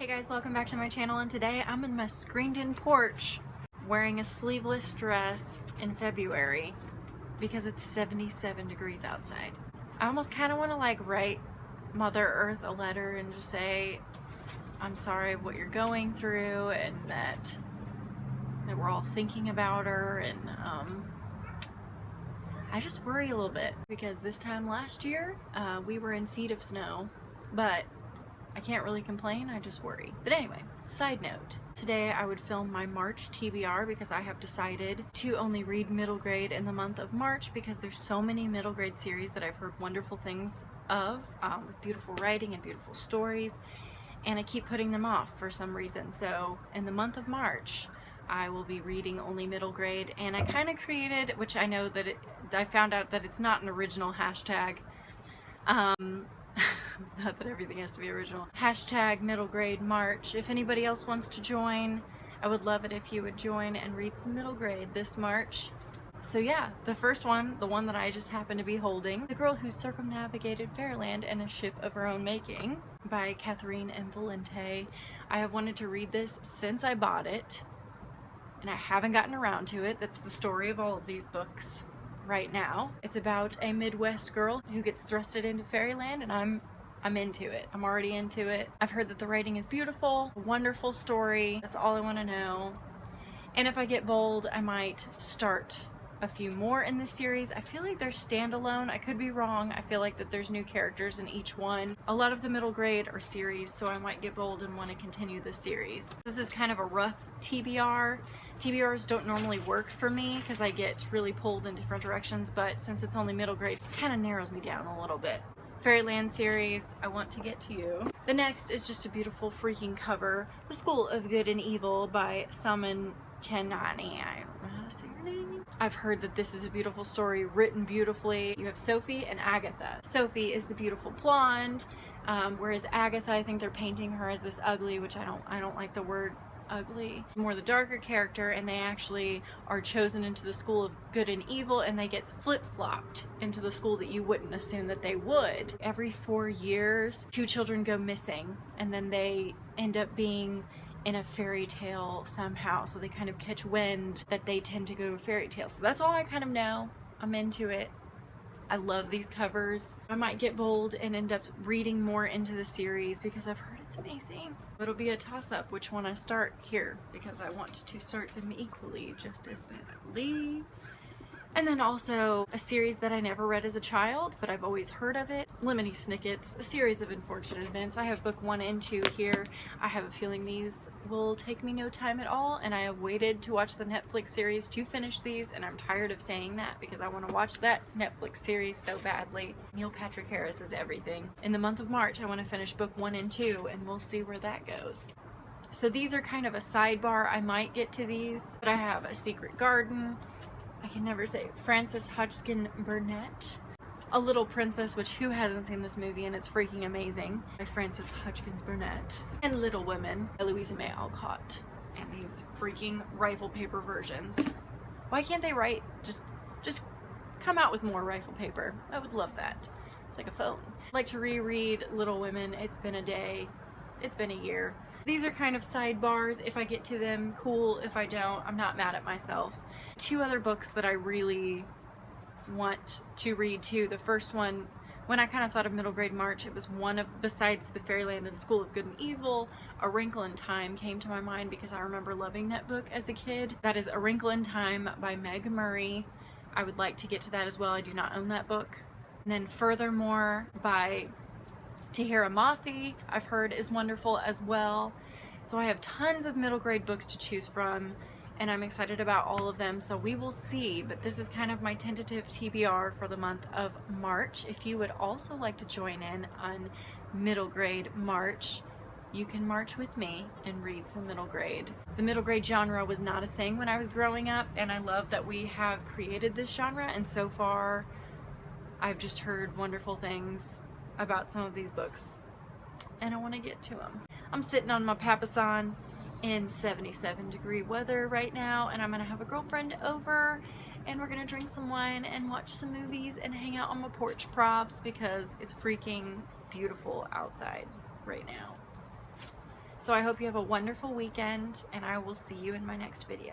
guys, welcome back to my channel, and today I'm in my screened-in porch wearing a sleeveless dress in February because it's 77 degrees outside. I almost kind of want to like write Mother Earth a letter and just say I'm sorry what you're going through and that we're all thinking about her, and I just worry a little bit because this time last year we were in feet of snow, but I can't really complain, I just worry. But anyway, side note. Today I would film my March TBR because I have decided to only read middle grade in the month of March because there's so many middle grade series that I've heard wonderful things of, with beautiful writing and beautiful stories, and I keep putting them off for some reason. So in the month of March, I will be reading only middle grade, and I kind of created, which I know that I found out that it's not an original hashtag. Not that everything has to be original. Hashtag middle grade March. If anybody else wants to join, I would love it if you would join and read some middle grade this March. So yeah, the first one, the one that I just happen to be holding, The Girl Who Circumnavigated Fairyland in a Ship of Her Own Making by Catherine M. Valente. I have wanted to read this since I bought it, and I haven't gotten around to it. That's the story of all of these books right now. It's about a Midwest girl who gets thrusted into Fairyland, and I'm into it. I'm already into it. I've heard that the writing is beautiful, a wonderful story. That's all I want to know. And if I get bold, I might start a few more in this series. I feel like they're standalone. I could be wrong. I feel like that there's new characters in each one. A lot of the middle grade are series, so I might get bold and want to continue this series. This is kind of a rough TBR. TBRs don't normally work for me because I get really pulled in different directions, but since it's only middle grade, it kind of narrows me down a little bit. Fairyland series, I Want to Get to You. The next is just a beautiful freaking cover. The School of Good and Evil by Saman Chenani. I don't know how to say her name. I've heard that this is a beautiful story, written beautifully. You have Sophie and Agatha. Sophie is the beautiful blonde, whereas Agatha, I think they're painting her as this ugly, which I don't like the word ugly. More the darker character, and they actually are chosen into the School of Good and Evil, and they get flip-flopped into the school that you wouldn't assume that they would. Every 4 years, 2 children go missing, and then they end up being in a fairy tale somehow, so they kind of catch wind that they tend to go to a fairy tale. So that's all I kind of know. I'm into it. I love these covers. I might get bold and end up reading more into the series because I've heard it's amazing. It'll be a toss-up which one I start here because I want to start them equally just as badly. And then also a series that I never read as a child, but I've always heard of it. Lemony Snicket's A Series of Unfortunate Events. I have book 1 and 2 here. I have a feeling these will take me no time at all, and I have waited to watch the Netflix series to finish these, and I'm tired of saying that because I want to watch that Netflix series so badly. Neil Patrick Harris is everything. In the month of March, I want to finish book 1 and 2, and we'll see where that goes. So these are kind of a sidebar. I might get to these, but I have A Secret Garden. I can never say it. Frances Hodgkin Burnett. A Little Princess, which who hasn't seen this movie, and it's freaking amazing, by Frances Hodgkins Burnett. And Little Women by Louisa May Alcott. And these freaking rifle paper versions. Why can't they write, just come out with more rifle paper? I would love that. It's like a phone. I'd like to reread Little Women. It's been a day. It's been a year. These are kind of sidebars. If I get to them, cool. If I don't, I'm not mad at myself. 2 other books that I really want to read too. The first one, when I kind of thought of middle grade March, it was one of, besides the Fairyland and School of Good and Evil, A Wrinkle in Time came to my mind because I remember loving that book as a kid. That is A Wrinkle in Time by Meg Murray. I would like to get to that as well. I do not own that book. And then Furthermore by Tahira Mafi, I've heard is wonderful as well. So I have tons of middle grade books to choose from, and I'm excited about all of them, so we will see. But this is kind of my tentative TBR for the month of March. If you would also like to join in on middle grade March, you can march with me and read some middle grade. The middle grade genre was not a thing when I was growing up, and I love that we have created this genre, and so far I've just heard wonderful things about some of these books, and I want to get to them. I'm sitting on my papasan in 77-degree weather right now, and I'm gonna have a girlfriend over, and we're gonna drink some wine and watch some movies and hang out on my porch props because it's freaking beautiful outside right now. So I hope you have a wonderful weekend, and I will see you in my next video.